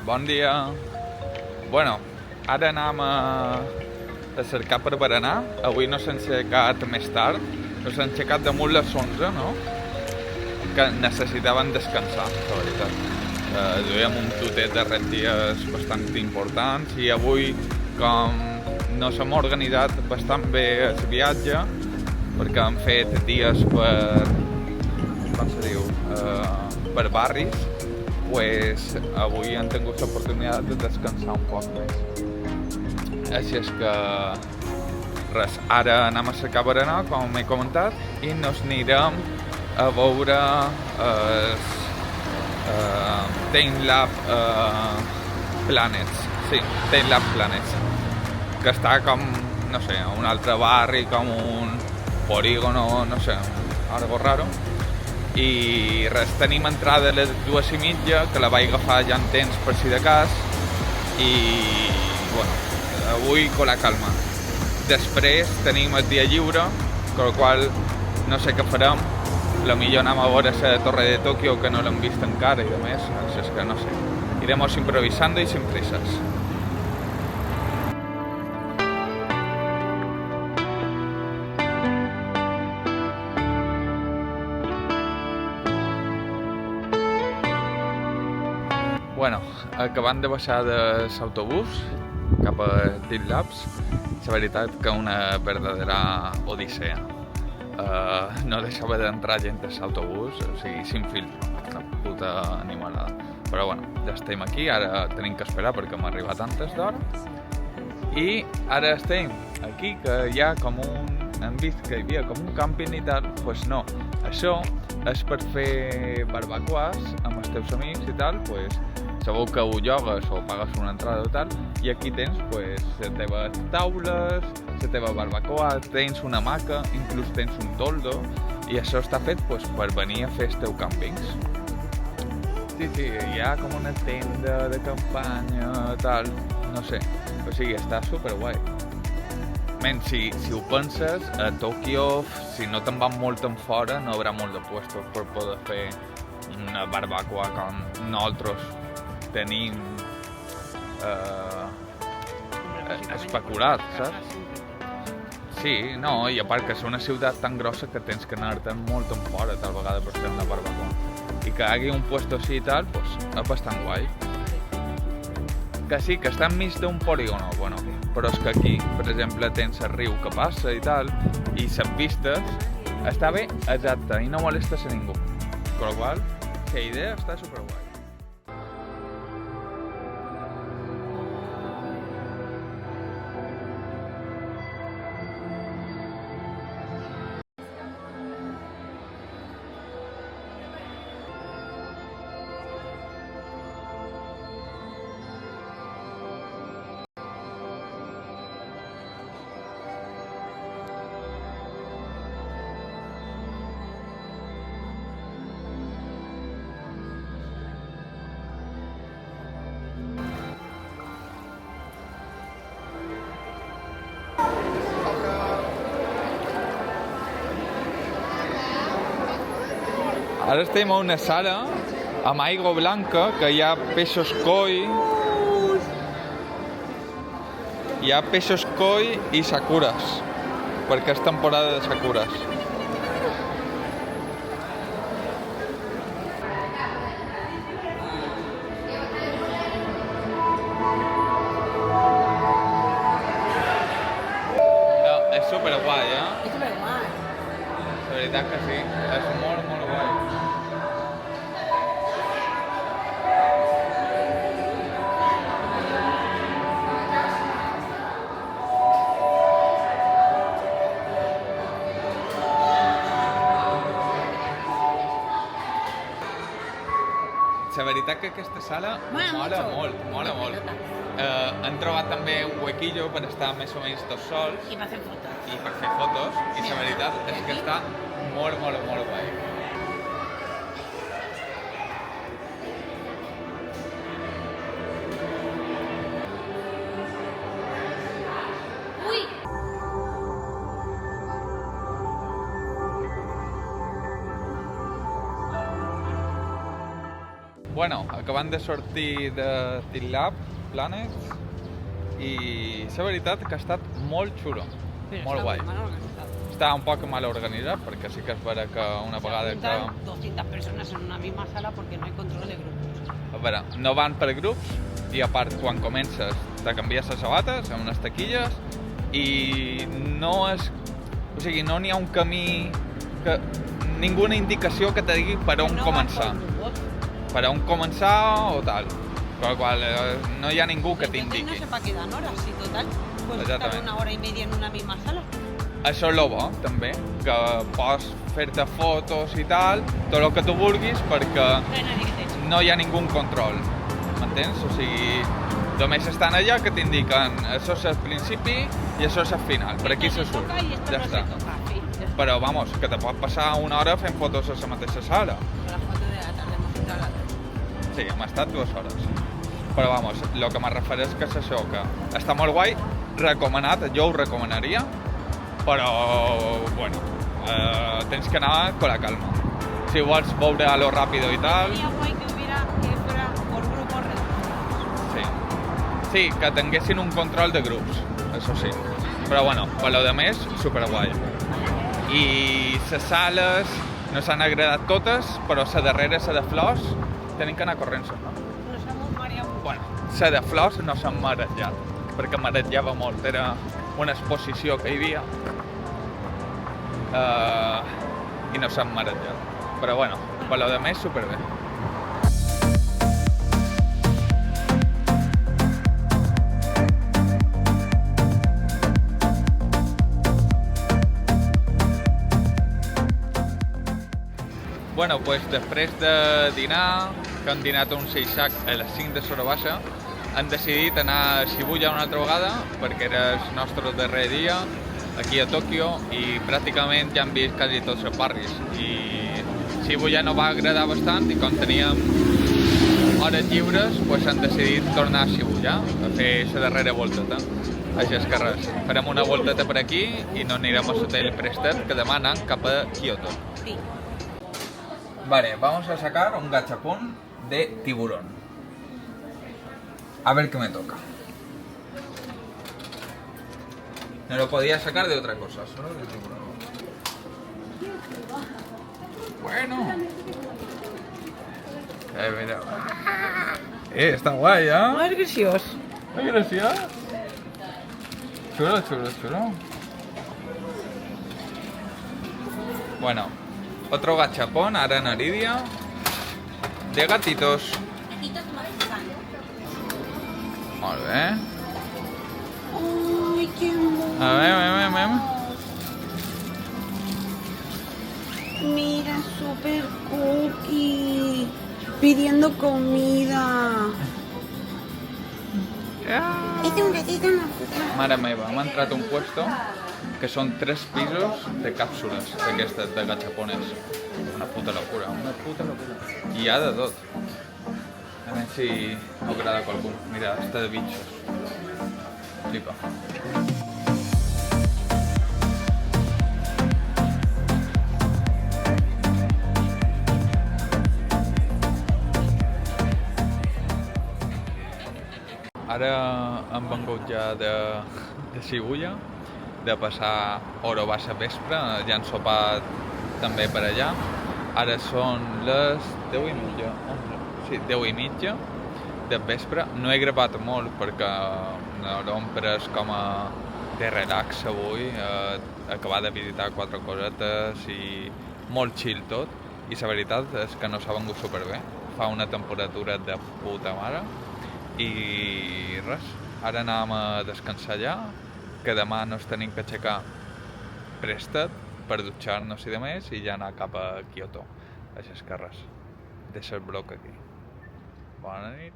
Bon dia. Bueno, ara anem a cercar per berenar. Avui no s'han aixecat més tard, no s'han aixecat damunt les 11, no? Que necessitaven descansar, la veritat. Duíem un tutet de 3 dies bastant importants i avui, com no s'hem organitzat bastant bé el viatge, perquè hem fet dies com se diu, per barris, pues avui han tingut l'oportunitat de descansar un poc més. Així és que res, ara anem a cercar berenar, com he comentat, i nos anirem a veure Taintlab Planets. Sí, Taintlab Planets, que està com, no sé, a un altre barri, com un polígono, no sé, algo raro. I res, tenim entrada a les 2:30, que la vaig agafar ja en temps per si de cas, i bueno, avui con la calma. Després tenim el dia lliure, con el qual no sé què farem. La millor anem a veure la Torre de Tòquio, que no l'hem vist encara i demés, així és que no sé. Iremos improvisando y sin prisas. Bueno, acabant de baixar de l'autobús cap a Taintlab, la veritat que una verdadera odissea. No deixava d'entrar gent a l'autobús, o sigui, sin filtro, una puta animalada. Però bueno, ja estem aquí, ara tenim que esperar perquè hem arribat antes d'hora. I ara estem aquí, que hi ha com hem vist que hi havia com un càmping i tal, doncs no. Això és per fer barbacoas amb els teus amics i tal, doncs sabeu que ho llogues o pagues una entrada o tal, i aquí tens pues, les teves taules, la teva barbacoa, tens una hamaca, inclús tens un toldo, i això està fet pues, per venir a fer els teus càmpings. Sí, hi ha com una tenda de campanya, tal, no sé, o sigui, està superguai. Men, si ho penses, a Tòquio, si no te'n van molt en fora, no hi haurà molt de puestos per poder fer una barbacoa com nosaltres tenim especulat, saps? Sí, no, i a part que és una ciutat tan grossa que tens que anar-te'n molt en fora tal vegada per fer una barbacoa. I que hi hagi un puesto així i tal, pues, és bastant guai. Que sí, que està enmig d'un polígono, bueno, però és que aquí, per exemple, tens el riu que passa i tal, i les vistes està bé, exacte, i no molestes a ningú. Con lo qual, la idea està superguai. Ara estem a una sala amb aigua blanca, que hi ha peixos koi. Hi ha peixos koi i sakures, perquè és temporada de sakures. No, és superguai, És superguai. La veritat que sí, és molt, molt guai. La veritat que aquesta sala mola molt. Han trobat també un huequillo per estar més o menys tots sols I per fer fotos. i per fer fotos, i la veritat és que està molt guai. Ui! Bueno, acabant de sortir de TeamLab Planets i la veritat que ha estat molt xulo, molt guai. Està un poc mal organitzat perquè sí que es vera que una vegada que... 200 personas en una misma sala porque no hay control de grupos. A veure, no van per grups i a part quan comences te canvies les sabates amb unes taquilles i no és... O sigui, no n'hi ha un camí que... ninguna indicació que te digui per on començar. Per on començar o tal. Con lo qual no hi ha ningú que t'indiqui. No sé para qué dan horas, si total puedes estar una hora y media en una misma sala. Això és el bo, també, que pots fer-te fotos i tal, tot el que tu vulguis, perquè no hi ha ningú control, m'entens? O sigui, només estan allà que t'indiquen això és el principi i això és el final, per aquí se surt, ja està. Però, vamos, que te pot passar una hora fent fotos a la mateixa sala. La foto de la tarde hemos entrado a las 2. Sí, hem estat 2 hores. Però, vamos, el que me refereix que és això, que està molt guai, recomanat, jo ho recomanaria, però, bueno, tens que anar con la calma. Si vols veure a lo ràpido i tal... Sería guay que fuera por grupos reducidos. Sí. Sí, que tinguessin un control de grups, això sí. Però, bueno, per lo de més, superguai. I les sales no s'han agradat totes, però la darrera, la de flors, tenim que anar corrent, no? Nos hemos mareado. Bueno, la de flors no s'han marejat, perquè marejava molt, era una exposició que hi havia i no s'han marejat. Però bueno, per lo de més, superbé. Bueno, pues després de dinar, que hem dinat un seixac a les 5 de l'hora baixa, hem decidit anar a Shibuya una altra vegada, perquè era el nostre darrer dia aquí a Tòquio i pràcticament ja hem vist quasi tots els barris. I Shibuya no va agradar bastant i com teníem hores lliures, pues hem decidit tornar a Shibuya a fer la darrera volteta. Així és que res, farem una volteta per aquí i no anirem a l'hotel Prestet, que demà anem cap a Kyoto. Sí. Vale, vamos a sacar un gachapón de tiburón. A ver qué me toca. No lo podía sacar de otra cosa, solo de tiburón. Bueno. Mira. Está guay, ¿eh? No es gracioso. Ay, gracias. Chulo, chulo, chulo. Bueno, otro gachapón, ahora en Aridia, de gatitos. Gatitos mexicanos. Molt bé. Ay, qué mono. A ver. Mira, super cookie. Pidiendo comida. Es un gatito mexicano. Mare meva, hem entrat a un puesto que són 3 pisos de càpsules d'aquestes, de gachapones. Una puta locura, una puta locura. I hi ha de tot. A veure si agrada a qualcú. Mira, està de bitxos. Flipa. Ara hem vengut ja de Shibuya, de passar hora baixa vespre, ja han sopat també per allà. Ara són les 10 i mitja, 11, sí, 10 i mitja de vespre. No he gravat molt perquè no l'hem pres com a de relax avui, acabar de visitar 4 cosetes i molt chill tot. I la veritat és que no s'ha vengut superbé, fa una temperatura de puta mare. I res, ara anàvem a descansar allà, que demà no ens tenim que aixecar prestet per dutxar-nos i demés i ja anar cap a Kyoto. Així és que res, deixa el bloc aquí. Bona nit.